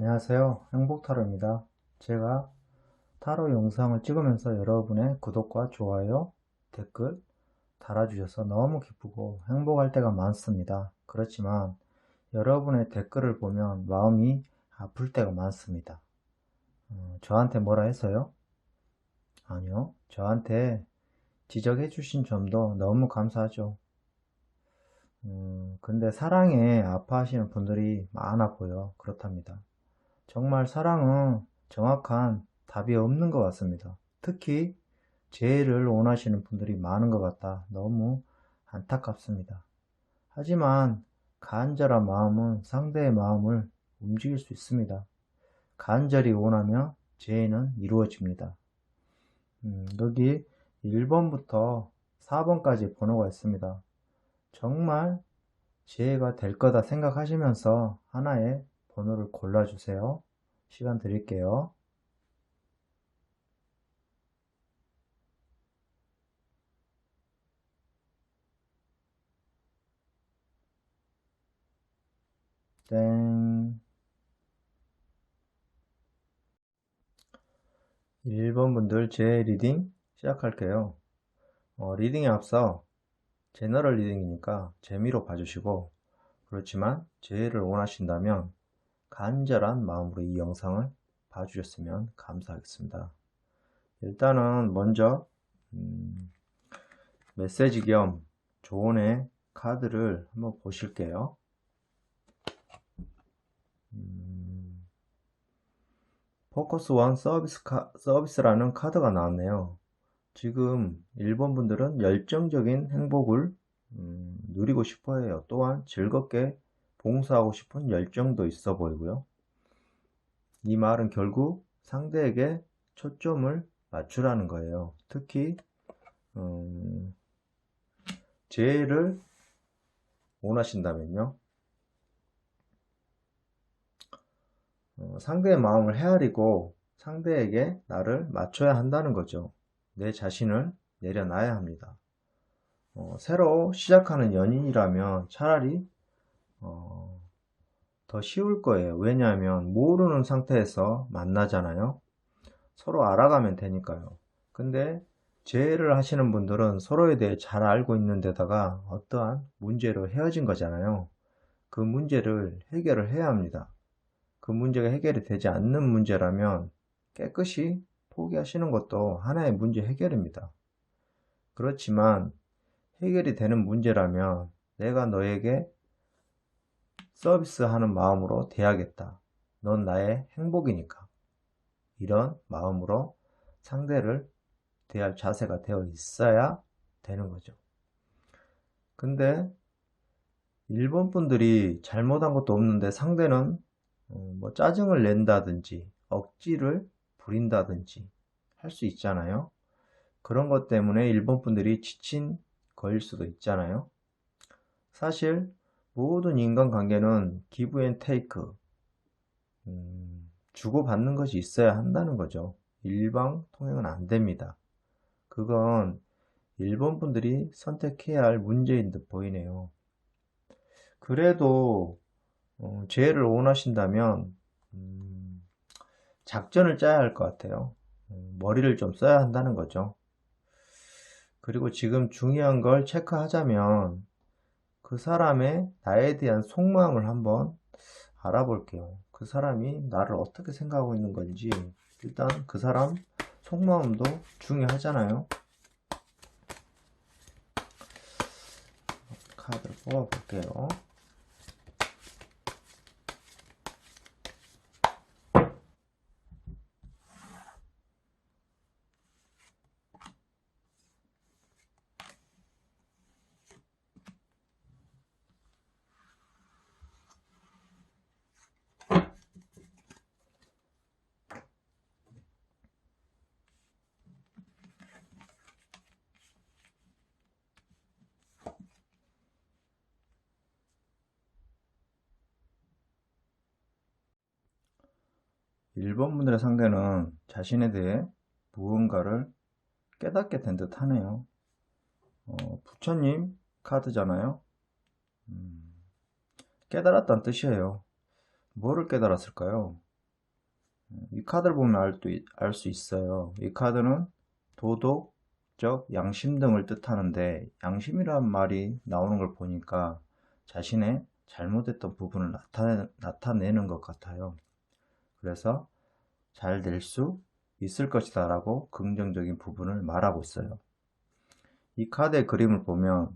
안녕하세요. 행복타로입니다. 제가 타로 영상을 찍으면서 여러분의 구독과 좋아요, 댓글 달아주셔서 너무 기쁘고 행복할 때가 많습니다. 그렇지만 여러분의 댓글을 보면 마음이 아플 때가 많습니다. 저한테 뭐라 해서요? 아니요. 저한테 지적해 주신 점도 너무 감사하죠. 근데 사랑에 아파하시는 분들이 많아 보여 그렇답니다. 정말 사랑은 정확한 답이 없는 것 같습니다. 특히 재해를 원하시는 분들이 많은 것 같다. 너무 안타깝습니다. 하지만 간절한 마음은 상대의 마음을 움직일 수 있습니다. 간절히 원하면 재해는 이루어집니다. 여기 1번부터 4번까지 번호가 있습니다. 정말 재해가 될 거다 생각하시면서 하나의 번호를 골라주세요. 시간 드릴게요. 땡. 1번 분들 제 리딩 시작할게요. 리딩에 앞서 제너럴 리딩이니까 재미로 봐주시고, 그렇지만 재해를 원하신다면 간절한 마음으로 이 영상을 봐주셨으면 감사하겠습니다. 일단은 먼저 메시지 겸 조언의 카드를 한번 보실게요. 포커스 1 서비스라는 카드가 나왔네요. 지금 1번 분들은 열정적인 행복을 누리고 싶어 해요. 또한 즐겁게 봉사하고 싶은 열정도 있어 보이고요. 이 말은 결국 상대에게 초점을 맞추라는 거예요. 특히 재해를 원하신다면요. 상대의 마음을 헤아리고 상대에게 나를 맞춰야 한다는 거죠. 내 자신을 내려놔야 합니다. 새로 시작하는 연인이라면 차라리 더 쉬울 거예요. 왜냐하면 모르는 상태에서 만나잖아요. 서로 알아가면 되니까요. 근데 재회를 하시는 분들은 서로에 대해 잘 알고 있는 데다가 어떠한 문제로 헤어진 거잖아요. 그 문제를 해결을 해야 합니다. 그 문제가 해결이 되지 않는 문제라면 깨끗이 포기하시는 것도 하나의 문제 해결입니다. 그렇지만 해결이 되는 문제라면 내가 너에게 서비스하는 마음으로 대하겠다. 넌 나의 행복이니까. 이런 마음으로 상대를 대할 자세가 되어 있어야 되는 거죠. 근데 일본 분들이 잘못한 것도 없는데 상대는 뭐 짜증을 낸다든지 억지를 부린다든지 할 수 있잖아요. 그런 것 때문에 일본 분들이 지친 거일 수도 있잖아요. 사실 모든 인간관계는 기브 앤 테이크, 주고받는 것이 있어야 한다는 거죠. 일방통행은 안 됩니다. 그건 일본 분들이 선택해야 할 문제인 듯 보이네요. 그래도 재해를 원하신다면 작전을 짜야 할 것 같아요. 머리를 좀 써야 한다는 거죠. 그리고 지금 중요한 걸 체크하자면 그 사람의 나에 대한 속마음을 한번 알아볼게요. 그 사람이 나를 어떻게 생각하고 있는 건지. 일단 그 사람 속마음도 중요하잖아요. 카드를 뽑아볼게요. 1번 분들의 상대는 자신에 대해 무언가를 깨닫게 된 듯 하네요. 부처님 카드잖아요. 깨달았다는 뜻이에요. 뭐를 깨달았을까요? 이 카드를 보면 알 수 있어요. 이 카드는 도덕적 양심 등을 뜻하는데, 양심이란 말이 나오는 걸 보니까 자신의 잘못했던 부분을 나타내는 것 같아요. 그래서 잘 될 수 있을 것이다 라고 긍정적인 부분을 말하고 있어요. 이 카드의 그림을 보면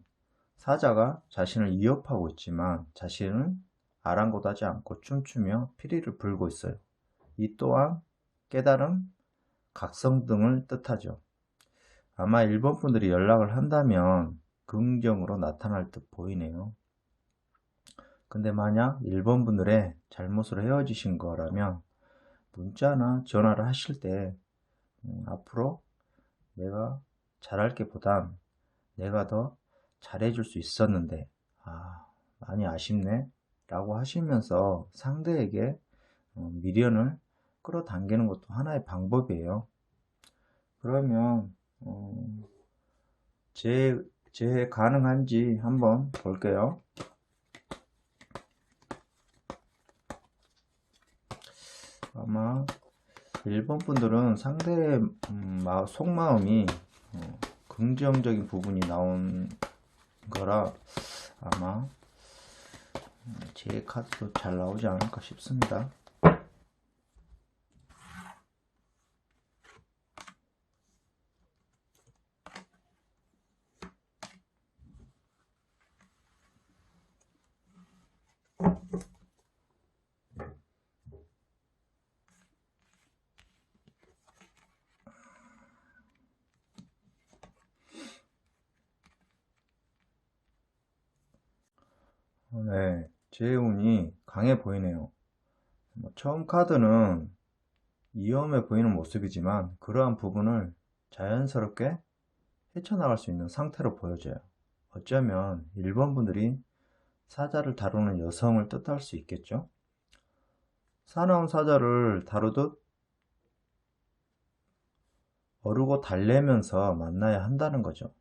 사자가 자신을 위협하고 있지만 자신은 아랑곳하지 않고 춤추며 피리를 불고 있어요. 이 또한 깨달음, 각성 등을 뜻하죠. 아마 일본 분들이 연락을 한다면 긍정으로 나타날 듯 보이네요. 근데 만약 일본 분들의 잘못으로 헤어지신 거라면 문자나 전화를 하실 때 앞으로 내가 잘할게 보단 내가 더 잘해줄 수 있었는데 많이 아쉽네 라고 하시면서 상대에게 미련을 끌어당기는 것도 하나의 방법이에요. 그러면 재해 가능한지 한번 볼게요. 아마 일본 분들은 상대의 속마음이 긍정적인 부분이 나온 거라 아마 제 카드도 잘 나오지 않을까 싶습니다. 네, 제 운이 강해 보이네요. 처음 카드는 위험해 보이는 모습이지만 그러한 부분을 자연스럽게 헤쳐나갈 수 있는 상태로 보여져요. 어쩌면 일본 분들이 사자를 다루는 여성을 뜻할 수 있겠죠? 사나운 사자를 다루듯 어르고 달래면서 만나야 한다는 거죠.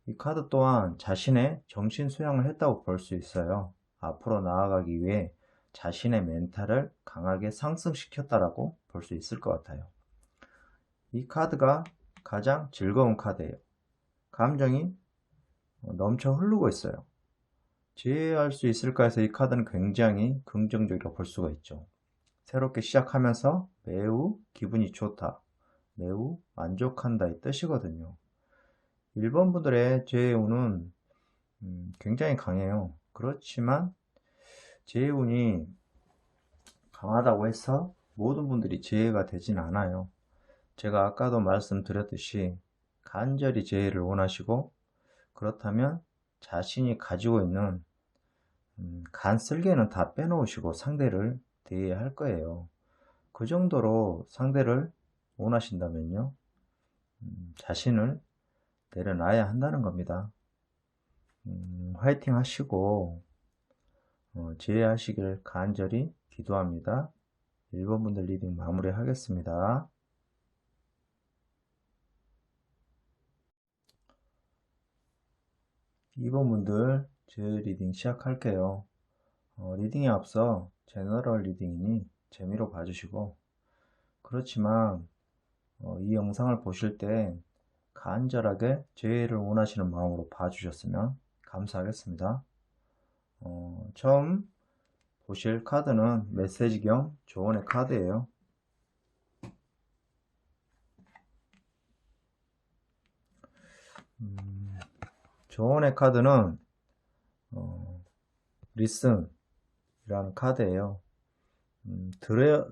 이 카드 또한 자신의 정신 수양을 했다고 볼 수 있어요. 앞으로 나아가기 위해 자신의 멘탈을 강하게 상승시켰다라고 볼 수 있을 것 같아요. 이 카드가 가장 즐거운 카드예요. 감정이 넘쳐 흐르고 있어요. 지혜할 수 있을까 해서 이 카드는 굉장히 긍정적이라고 볼 수가 있죠. 새롭게 시작하면서 매우 기분이 좋다, 매우 만족한다의 뜻이거든요. 일본 분들의 재해운은 굉장히 강해요. 그렇지만 재해운이 강하다고 해서 모든 분들이 재해가 되진 않아요. 제가 아까도 말씀드렸듯이 간절히 재해를 원하시고 그렇다면 자신이 가지고 있는 간쓸개는 다 빼놓으시고 상대를 대해야 할 거예요. 그 정도로 상대를 원하신다면요, 자신을 내려놔야 한다는 겁니다. 화이팅 하시고 지혜하시길 간절히 기도합니다. 1번 분들 리딩 마무리 하겠습니다. 2번 분들 제 리딩 시작할게요. 리딩에 앞서 제너럴 리딩이니 재미로 봐주시고, 그렇지만 이 영상을 보실 때 간절하게 재해를 원하시는 마음으로 봐주셨으면 감사하겠습니다. 처음 보실 카드는 메시지 겸 조언의 카드예요. 조언의 카드는 리슨이라는 카드예요.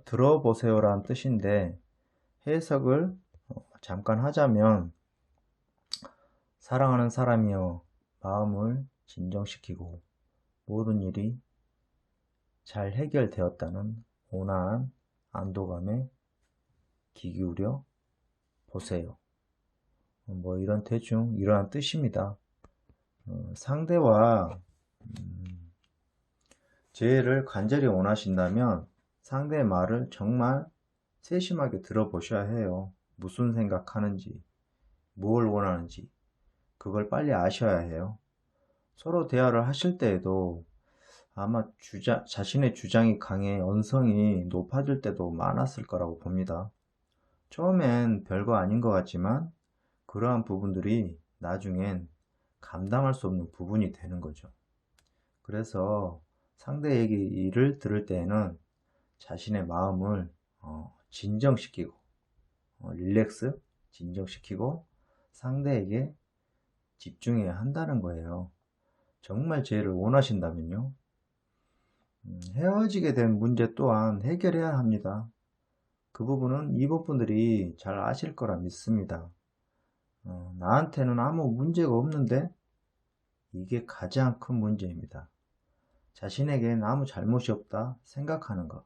들어보세요 라는 뜻인데, 해석을 잠깐 하자면, 사랑하는 사람이여 마음을 진정시키고 모든 일이 잘 해결되었다는 온화한 안도감에 귀 기울여 보세요. 뭐 이런 대충 이러한 뜻입니다. 상대와 재해를 간절히 원하신다면 상대의 말을 정말 세심하게 들어보셔야 해요. 무슨 생각하는지, 뭘 원하는지 그걸 빨리 아셔야 해요. 서로 대화를 하실 때에도 아마 자신의 주장이 강해 언성이 높아질 때도 많았을 거라고 봅니다. 처음엔 별거 아닌 것 같지만 그러한 부분들이 나중엔 감당할 수 없는 부분이 되는 거죠. 그래서 상대 얘기를 들을 때에는 자신의 마음을 진정시키고 릴렉스, 진정시키고 상대에게 집중해야 한다는 거예요. 정말 재해를 원하신다면요. 헤어지게 된 문제 또한 해결해야 합니다. 그 부분은 이분들이 잘 아실 거라 믿습니다. 나한테는 아무 문제가 없는데 이게 가장 큰 문제입니다. 자신에겐 아무 잘못이 없다 생각하는 것.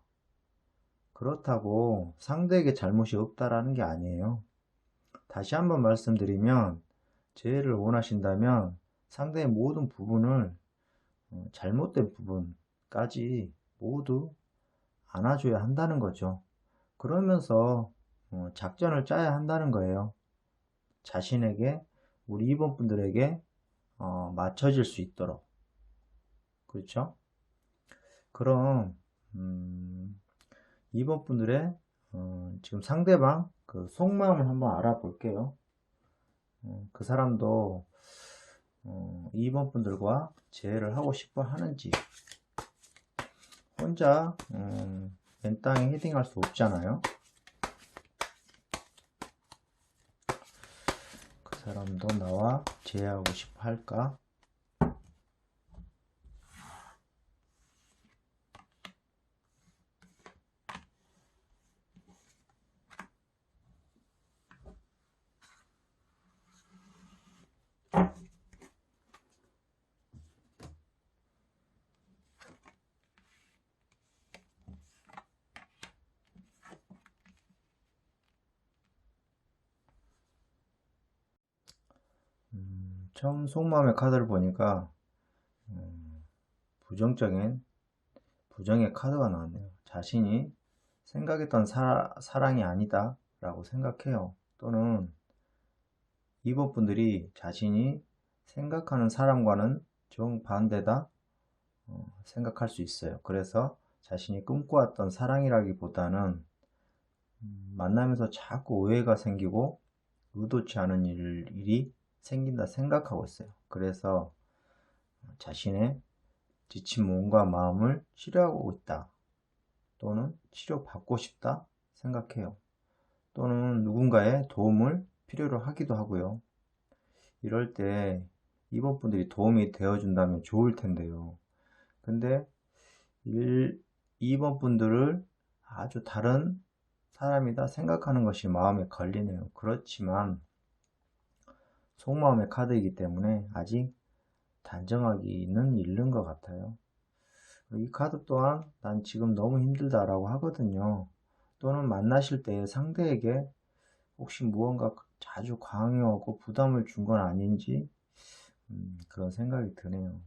그렇다고 상대에게 잘못이 없다라는 게 아니에요. 다시 한번 말씀드리면 재해를 원하신다면 상대의 모든 부분을 잘못된 부분까지 모두 안아줘야 한다는 거죠. 그러면서 작전을 짜야 한다는 거예요. 자신에게 우리 이번분들에게 맞춰질 수 있도록. 그렇죠? 그럼 이번분들의 지금 상대방 그 속마음을 한번 알아볼게요. 그 사람도 2번 분들과 재회를 하고 싶어 하는지. 혼자 맨 땅에 헤딩할 수 없잖아요. 그 사람도 나와 재회하고 싶어 할까? 처음 속마음의 카드를 보니까 부정의 카드가 나왔네요. 자신이 생각했던 사랑이 아니다 라고 생각해요. 또는 이번 분들이 자신이 생각하는 사람과는 정반대다 생각할 수 있어요. 그래서 자신이 꿈꿔왔던 사랑이라기보다는 만나면서 자꾸 오해가 생기고 의도치 않은 일이 생긴다 생각하고 있어요. 그래서 자신의 지친 몸과 마음을 치료하고 있다. 또는 치료받고 싶다 생각해요. 또는 누군가의 도움을 필요로 하기도 하고요. 이럴 때 이번 분들이 도움이 되어준다면 좋을 텐데요. 근데 2번 분들을 아주 다른 사람이다 생각하는 것이 마음에 걸리네요. 그렇지만 속마음의 카드이기 때문에 아직 단정하기는 이른 것 같아요. 이 카드 또한 난 지금 너무 힘들다라고 하거든요. 또는 만나실 때 상대에게 혹시 무언가 자주 강요하고 부담을 준 건 아닌지 그런 생각이 드네요.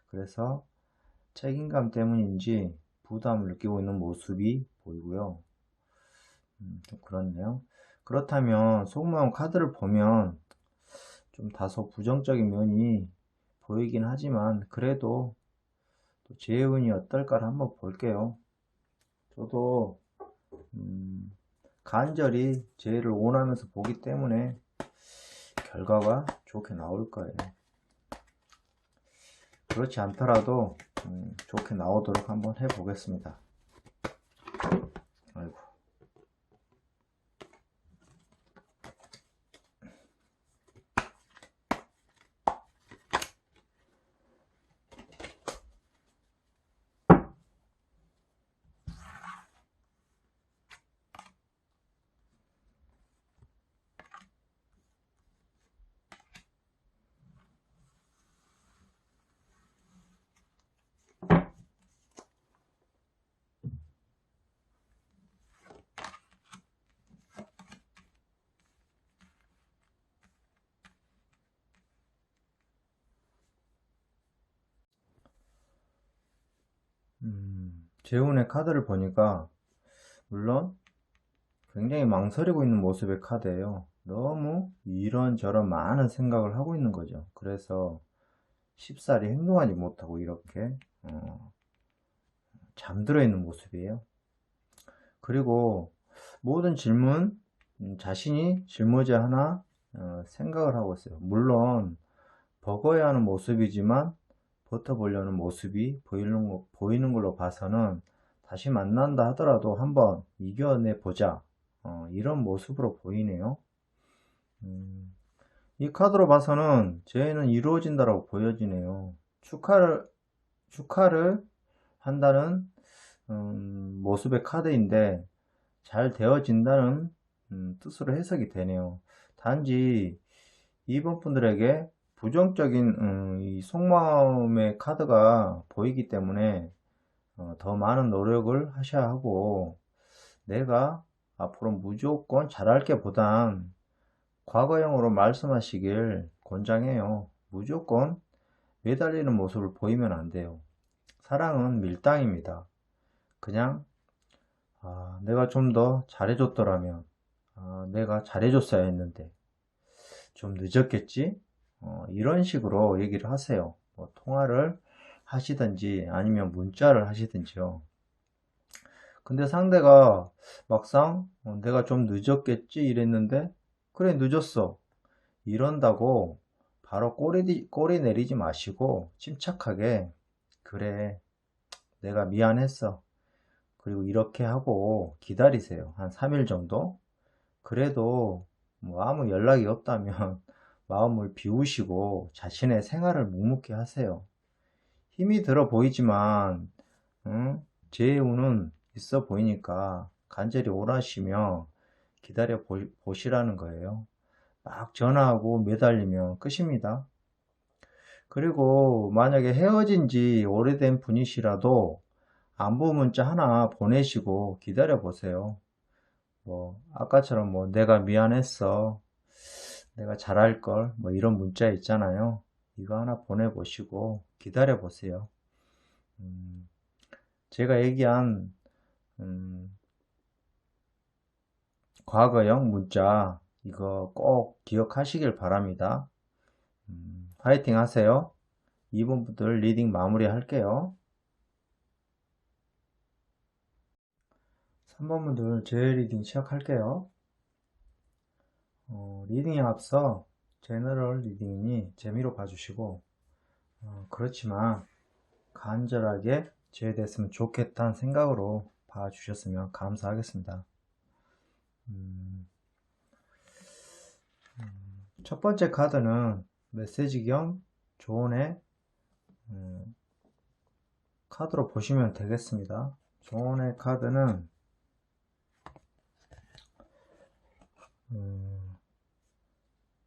그래서 책임감 때문인지 부담을 느끼고 있는 모습이 보이고요. 좀 그렇네요. 그렇다면 속마음 카드를 보면 좀 다소 부정적인 면이 보이긴 하지만 그래도 또 제 운이 어떨까를 한번 볼게요. 저도 간절히 재해를 원하면서 보기 때문에 결과가 좋게 나올 거예요. 그렇지 않더라도 좋게 나오도록 한번 해보겠습니다. 아이고. 재운의 카드를 보니까 물론 굉장히 망설이고 있는 모습의 카드예요. 너무 이런저런 많은 생각을 하고 있는 거죠. 그래서 쉽사리 행동하지 못하고 이렇게 잠들어 있는 모습이에요. 그리고 모든 질문, 자신이 짊어져 하나 생각을 하고 있어요. 물론 버거야 하는 모습이지만 버텨보려는 모습이 보이는 걸로 봐서는 다시 만난다 하더라도 한번 이겨내 보자, 이런 모습으로 보이네요. 이 카드로 봐서는 재해는 이루어진다라고 보여지네요. 축하를 한다는 모습의 카드인데 잘 되어진다는 뜻으로 해석이 되네요. 단지 이번 분들에게 부정적인 이 속마음의 카드가 보이기 때문에 더 많은 노력을 하셔야 하고, 내가 앞으로 무조건 잘할게 보단 과거형으로 말씀하시길 권장해요. 무조건 매달리는 모습을 보이면 안 돼요. 사랑은 밀당입니다. 그냥 내가 좀 더 잘해줬더라면, 내가 잘해줬어야 했는데 좀 늦었겠지? 이런 식으로 얘기를 하세요. 뭐 통화를 하시든지 아니면 문자를 하시든지요. 근데 상대가 막상 내가 좀 늦었겠지 이랬는데, 그래 늦었어 이런다고 바로 꼬리 내리지 마시고 침착하게, 그래 내가 미안했어, 그리고 이렇게 하고 기다리세요. 한 3일 정도. 그래도 뭐 아무 연락이 없다면 마음을 비우시고 자신의 생활을 묵묵히 하세요. 힘이 들어 보이지만 재우는 있어 보이니까 간절히 원하시며 기다려 보시라는 거예요. 막 전화하고 매달리면 끝입니다. 그리고 만약에 헤어진 지 오래된 분이시라도 안부 문자 하나 보내시고 기다려 보세요. 뭐 아까처럼 뭐 내가 미안했어, 내가 잘할걸, 뭐 이런 문자 있잖아요. 이거 하나 보내보시고 기다려 보세요. 음, 제가 얘기한 음, 과거형 문자 이거 꼭 기억하시길 바랍니다. 화이팅 하세요. 2번부터 리딩 마무리 할게요. 3번분들 제 리딩 시작할게요. 리딩에 앞서 제너럴 리딩이니 재미로 봐주시고, 그렇지만 간절하게 제외됐으면 좋겠다는 생각으로 봐주셨으면 감사하겠습니다. 첫 번째 카드는 메시지 겸 조언의 카드로 보시면 되겠습니다. 조언의 카드는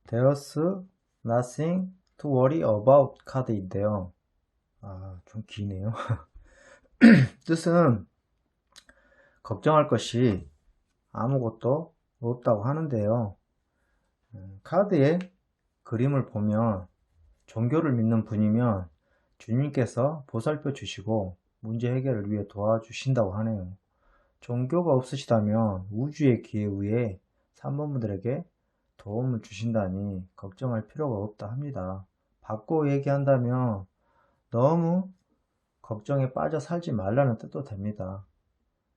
There's nothing to worry about 카드인데요. 좀 기네요. 뜻은 걱정할 것이 아무것도 없다고 하는데요. 카드의 그림을 보면 종교를 믿는 분이면 주님께서 보살펴 주시고 문제 해결을 위해 도와주신다고 하네요. 종교가 없으시다면 우주의 기에 의해 3번분들에게 도움을 주신다니 걱정할 필요가 없다 합니다. 바꿔 얘기한다면 너무 걱정에 빠져 살지 말라는 뜻도 됩니다.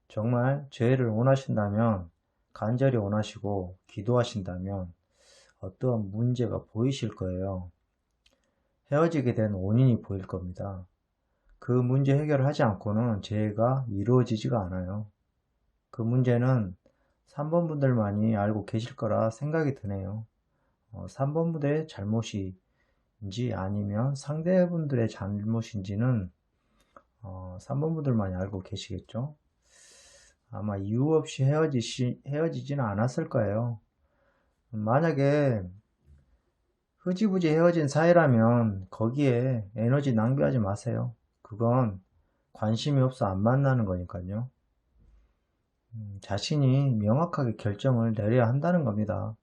정말 죄를 원하신다면, 간절히 원하시고 기도하신다면 어떠한 문제가 보이실 거예요. 헤어지게 된 원인이 보일 겁니다. 그 문제 해결을 하지 않고는 재해가 이루어지지가 않아요. 그 문제는 3번분들만이 알고 계실 거라 생각이 드네요. 3번분들의 잘못인지 아니면 상대분들의 잘못인지는 3번분들만이 알고 계시겠죠. 아마 이유 없이 헤어지지는 않았을 거예요. 만약에 흐지부지 헤어진 사이라면 거기에 에너지 낭비하지 마세요. 그건 관심이 없어 안 만나는 거니까요. 자신이 명확하게 결정을 내려야 한다는 겁니다.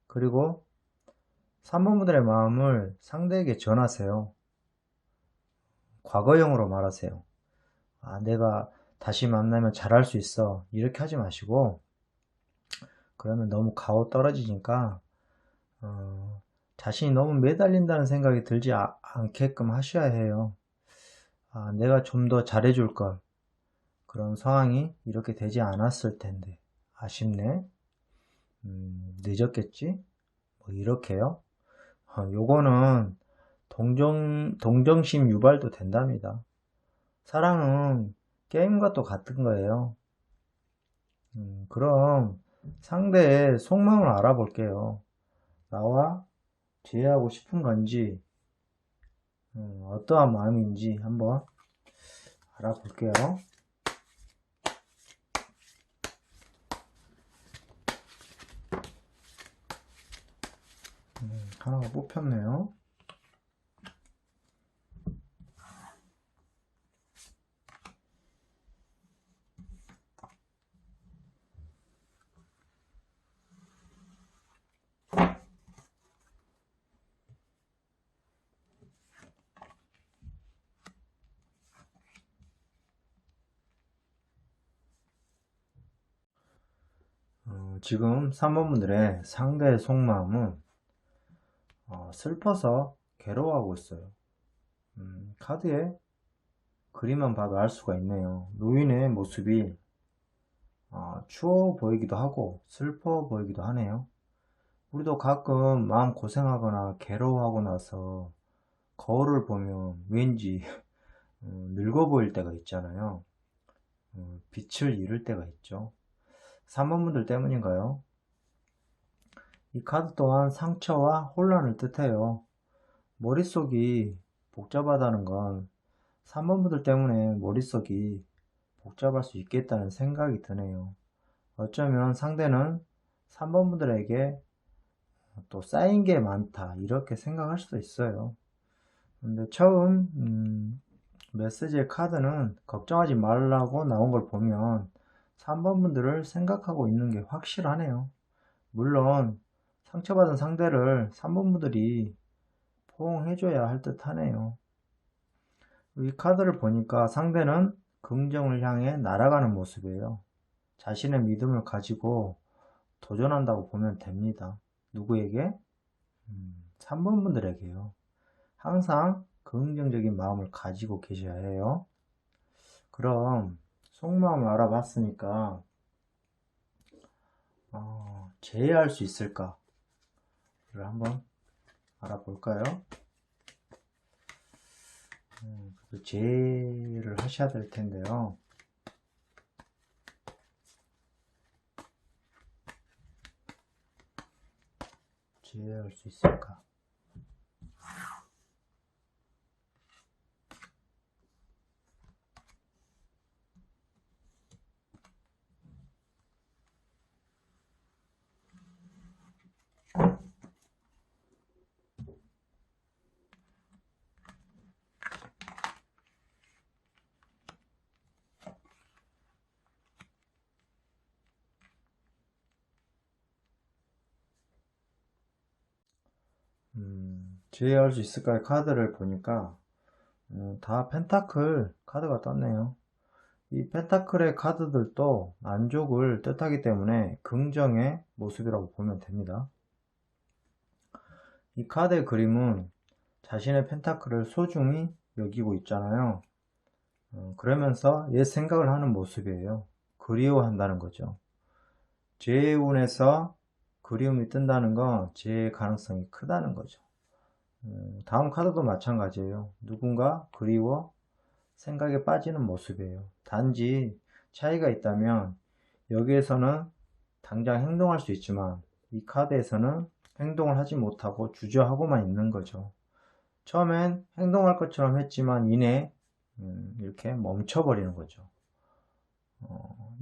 그리고 3번분들의 마음을 상대에게 전하세요. 과거형으로 말하세요. 내가 다시 만나면 잘할 수 있어, 이렇게 하지 마시고, 그러면 너무 가오 떨어지니까 자신이 너무 매달린다는 생각이 들지 않게끔 하셔야 해요. 내가 좀 더 잘해줄 걸, 그런 상황이 이렇게 되지 않았을 텐데 아쉽네. 늦었겠지? 뭐 이렇게요. 요거는 동정심 유발도 된답니다. 사랑은 게임과 또 같은 거예요. 그럼 상대의 속마음을 알아볼게요. 나와 대화하고 싶은 건지, 어떠한 마음인지 한번 알아볼게요. 하나가 뽑혔네요. 지금 3번분들의 상대의 속마음은 슬퍼서 괴로워하고 있어요. 카드에 그림만 봐도 알 수가 있네요. 노인의 모습이 추워 보이기도 하고 슬퍼 보이기도 하네요. 우리도 가끔 마음 고생하거나 괴로워하고 나서 거울을 보면 왠지 늙어 보일 때가 있잖아요. 빛을 잃을 때가 있죠. 3번분들 때문인가요? 이 카드 또한 상처와 혼란을 뜻해요. 머릿속이 복잡하다는 건 3번분들 때문에 머릿속이 복잡할 수 있겠다는 생각이 드네요. 어쩌면 상대는 3번분들에게 또 쌓인 게 많다 이렇게 생각할 수도 있어요. 근데 처음 메시지의 카드는 걱정하지 말라고 나온 걸 보면 3번분들을 생각하고 있는 게 확실하네요. 물론 상처받은 상대를 3번분들이 포옹해줘야 할 듯 하네요. 이 카드를 보니까 상대는 긍정을 향해 날아가는 모습이에요. 자신의 믿음을 가지고 도전한다고 보면 됩니다. 누구에게? 3번분들에게요. 항상 긍정적인 마음을 가지고 계셔야 해요. 그럼 속마음을 알아봤으니까 제해할 수 있을까를 한번 알아볼까요? 제해를 하셔야 될 텐데요. 제해할 수 있을까? 제해할 수 있을까요? 카드를 보니까 다 펜타클 카드가 떴네요. 이 펜타클의 카드들도 만족을 뜻하기 때문에 긍정의 모습이라고 보면 됩니다. 이 카드의 그림은 자신의 펜타클을 소중히 여기고 있잖아요. 그러면서 옛 생각을 하는 모습이에요. 그리워한다는 거죠. 죄의 운에서 그리움이 뜬다는 건 죄의 가능성이 크다는 거죠. 다음 카드도 마찬가지예요. 누군가 그리워 생각에 빠지는 모습이에요. 단지 차이가 있다면 여기에서는 당장 행동할 수 있지만 이 카드에서는 행동을 하지 못하고 주저하고만 있는 거죠. 처음엔 행동할 것처럼 했지만 이내 이렇게 멈춰버리는 거죠.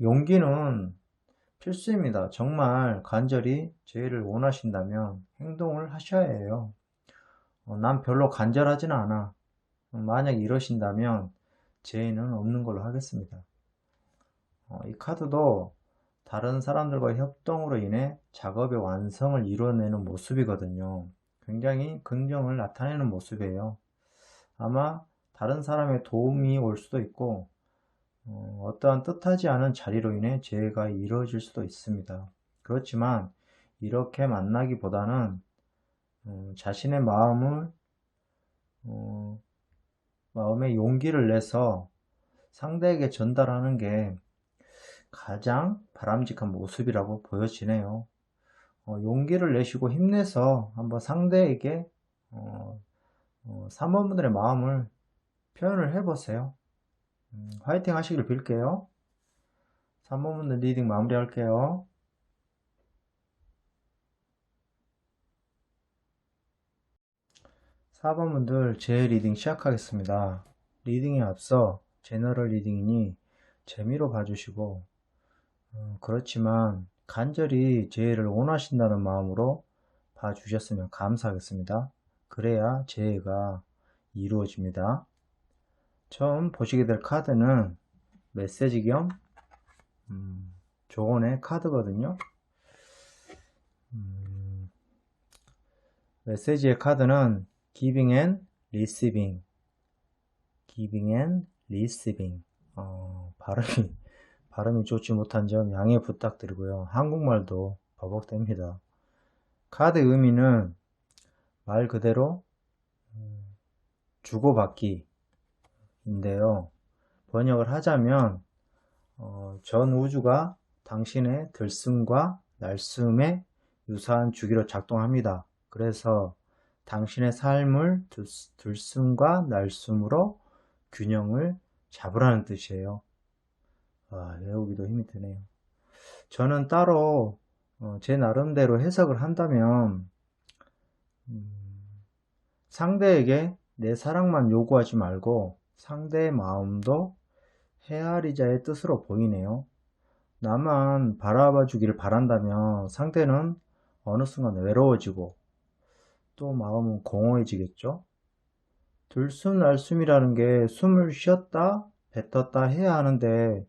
용기는 필수입니다. 정말 간절히 죄를 원하신다면 행동을 하셔야 해요. 난 별로 간절하지는 않아. 만약 이러신다면 죄는 없는 걸로 하겠습니다. 이 카드도 다른 사람들과의 협동으로 인해 작업의 완성을 이뤄내는 모습이거든요. 굉장히 긍정을 나타내는 모습이에요. 아마 다른 사람의 도움이 올 수도 있고 어떠한 뜻하지 않은 자리로 인해 재해가 이루어질 수도 있습니다. 그렇지만 이렇게 만나기보다는 자신의 마음에 용기를 내서 상대에게 전달하는 게 가장 바람직한 모습이라고 보여지네요. 용기를 내시고 힘내서 한번 상대에게 3번분들의 마음을 표현을 해보세요. 화이팅 하시길 빌게요. 3번분들 리딩 마무리할게요. 4번분들 제 리딩 시작하겠습니다. 리딩에 앞서 제너럴 리딩이니 재미로 봐주시고 그렇지만 간절히 재해를 원하신다는 마음으로 봐주셨으면 감사하겠습니다. 그래야 재해가 이루어집니다. 처음 보시게 될 카드는 메시지 겸 조언의 카드거든요. 메시지의 카드는 Giving and Receiving, Giving and Receiving. 발음이 좋지 못한 점 양해 부탁드리고요. 한국말도 버벅댑니다. 카드 의미는 말 그대로 주고받기 인데요. 번역을 하자면 전 우주가 당신의 들숨과 날숨에 유사한 주기로 작동합니다. 그래서 당신의 삶을 들숨과 날숨으로 균형을 잡으라는 뜻이에요. 외우기도 힘이 드네요. 저는 따로 제 나름대로 해석을 한다면 상대에게 내 사랑만 요구하지 말고 상대의 마음도 헤아리자의 뜻으로 보이네요. 나만 바라봐 주기를 바란다면 상대는 어느 순간 외로워지고 또 마음은 공허해지겠죠. 들숨 날숨이라는 게 숨을 쉬었다 뱉었다 해야 하는데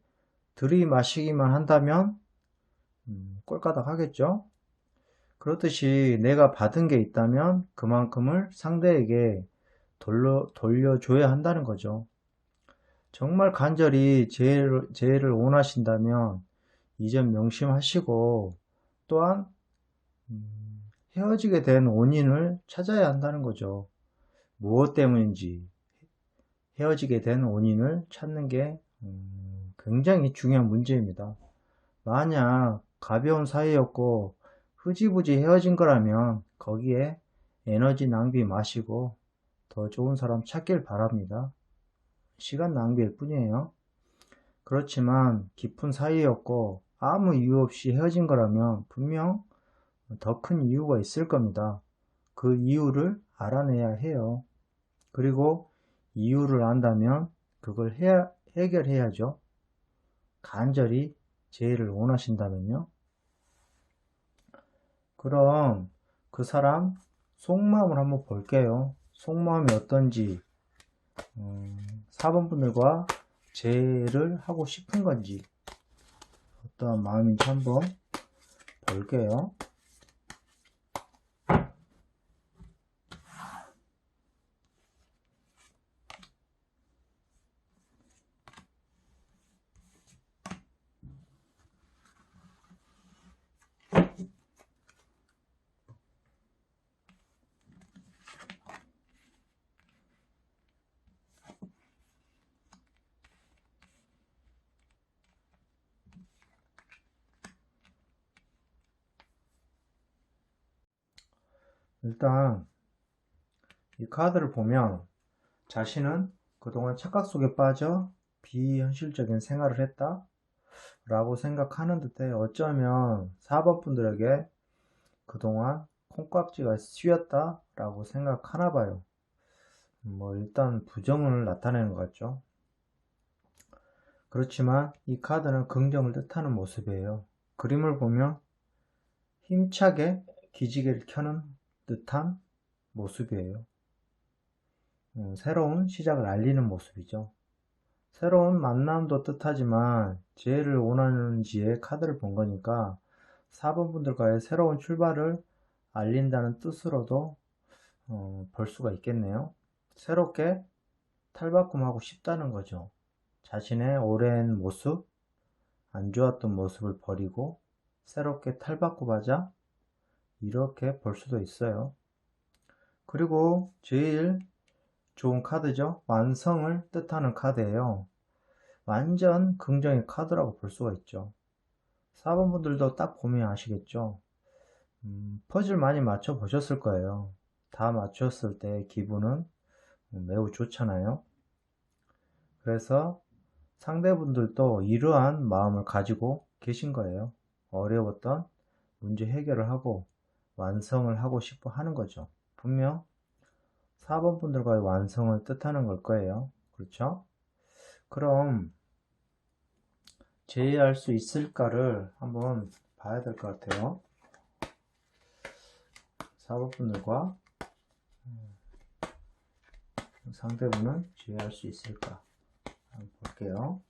들이마시기만 한다면 꼴까닥 하겠죠. 그렇듯이 내가 받은 게 있다면 그만큼을 상대에게 돌려줘야 한다는 거죠. 정말 간절히 재해를 원하신다면 이 점 명심하시고 또한 헤어지게 된 원인을 찾아야 한다는 거죠. 무엇 때문인지 헤어지게 된 원인을 찾는 게 굉장히 중요한 문제입니다. 만약 가벼운 사이였고 흐지부지 헤어진 거라면 거기에 에너지 낭비 마시고 더 좋은 사람 찾길 바랍니다. 시간 낭비일 뿐이에요. 그렇지만 깊은 사이였고 아무 이유 없이 헤어진 거라면 분명 더 큰 이유가 있을 겁니다. 그 이유를 알아내야 해요. 그리고 이유를 안다면 그걸 해결해야죠. 간절히 재해를 원하신다면요. 그럼 그 사람 속마음을 한번 볼게요. 속마음이 어떤지 4번 분들과 재해를 하고 싶은 건지 어떠한 마음인지 한번 볼게요. 일단 이 카드를 보면 자신은 그동안 착각 속에 빠져 비현실적인 생활을 했다 라고 생각하는 듯해 어쩌면 4번 분들에게 그동안 콩깍지가 씌었다 라고 생각하나 봐요. 일단 부정을 나타내는 것 같죠. 그렇지만 이 카드는 긍정을 뜻하는 모습이에요. 그림을 보면 힘차게 기지개를 켜는 듯한 모습이에요. 새로운 시작을 알리는 모습이죠. 새로운 만남도 뜻하지만 재해를 원하는지의 카드를 본 거니까 4번 분들과의 새로운 출발을 알린다는 뜻으로도 볼 수가 있겠네요. 새롭게 탈바꿈하고 싶다는 거죠. 자신의 오랜 모습, 안 좋았던 모습을 버리고 새롭게 탈바꿈하자 이렇게 볼 수도 있어요. 그리고 제일 좋은 카드죠. 완성을 뜻하는 카드예요. 완전 긍정의 카드라고 볼 수가 있죠. 4번 분들도 딱 보면 아시겠죠? 퍼즐 많이 맞춰 보셨을 거예요. 다 맞췄을 때 기분은 매우 좋잖아요. 그래서 상대분들도 이러한 마음을 가지고 계신 거예요. 어려웠던 문제 해결을 하고 완성을 하고 싶어 하는 거죠. 분명 4번 분들과의 완성을 뜻하는 걸 거예요. 그렇죠? 그럼 제의할 수 있을까를 한번 봐야 될 것 같아요. 4번 분들과 상대분은 제의할 수 있을까? 한번 볼게요.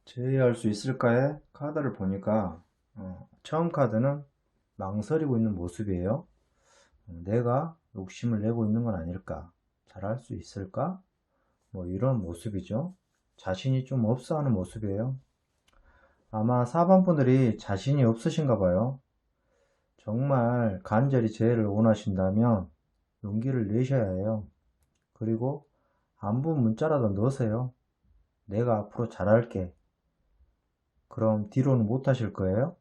제의할 수 있을까의 카드를 보니까 처음 카드는 망설이고 있는 모습이에요. 내가 욕심을 내고 있는 건 아닐까? 잘할 수 있을까? 뭐 이런 모습이죠. 자신이 좀 없어 하는 모습이에요. 아마 4번 분들이 자신이 없으신가 봐요. 정말 간절히 제의를 원하신다면 용기를 내셔야 해요. 그리고 안부 문자라도 넣으세요. 내가 앞으로 잘할게. 그럼 뒤로는 못 하실 거예요?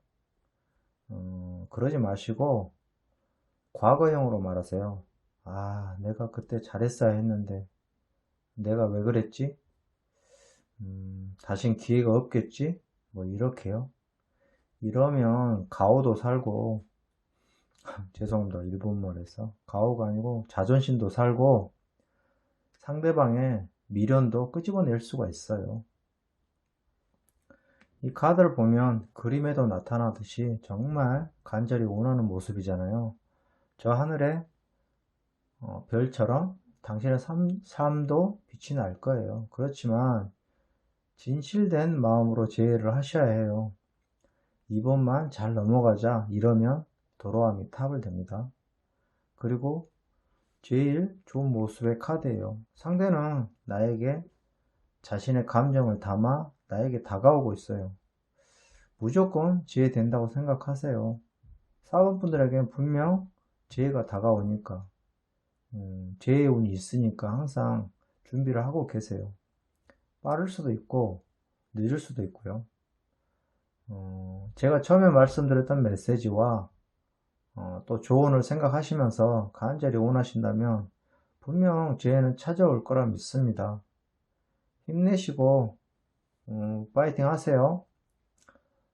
그러지 마시고 과거형으로 말하세요. 아, 내가 그때 잘했어야 했는데 내가 왜 그랬지? 다신 기회가 없겠지? 뭐 이렇게요. 이러면 가오도 살고 죄송합니다. 일본말에서 가오가 아니고 자존심도 살고 상대방의 미련도 끄집어낼 수가 있어요. 이 카드를 보면 그림에도 나타나듯이 정말 간절히 원하는 모습이잖아요. 저 하늘에 별처럼 당신의 삶도 빛이 날 거예요. 그렇지만 진실된 마음으로 제의를 하셔야 해요. 이번만 잘 넘어가자 이러면 도로함이 탑을 됩니다. 그리고 제일 좋은 모습의 카드예요. 상대는 나에게 자신의 감정을 담아 나에게 다가오고 있어요. 무조건 지혜된다고 생각하세요. 4번 분들에게는 분명 지혜가 다가오니까 지혜의 운이 있으니까 항상 준비를 하고 계세요. 빠를 수도 있고 늦을 수도 있고요. 제가 처음에 말씀드렸던 메시지와 또 조언을 생각하시면서 간절히 원하신다면 분명 지혜는 찾아올 거라 믿습니다. 힘내시고 파이팅 하세요.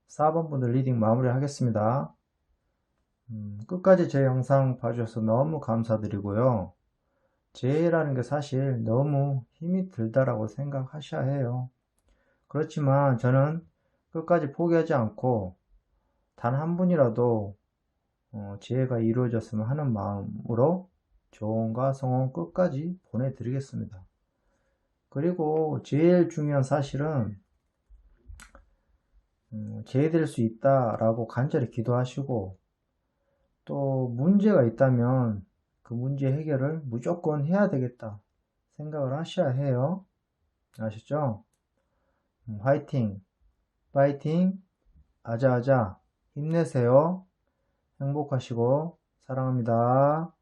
4번 분들 리딩 마무리 하겠습니다. 끝까지 제 영상 봐주셔서 너무 감사드리고요. 제의라는 게 사실 너무 힘이 들다라고 생각하셔야 해요. 그렇지만 저는 끝까지 포기하지 않고 단 한 분이라도 지혜가 이루어졌으면 하는 마음으로 조언과 성원 끝까지 보내드리겠습니다. 그리고 제일 중요한 사실은 제외될 수 있다라고 간절히 기도하시고 또 문제가 있다면 그 문제 해결을 무조건 해야 되겠다 생각을 하셔야 해요. 아시죠? 화이팅! 파이팅! 아자아자! 힘내세요. 행복하시고 사랑합니다.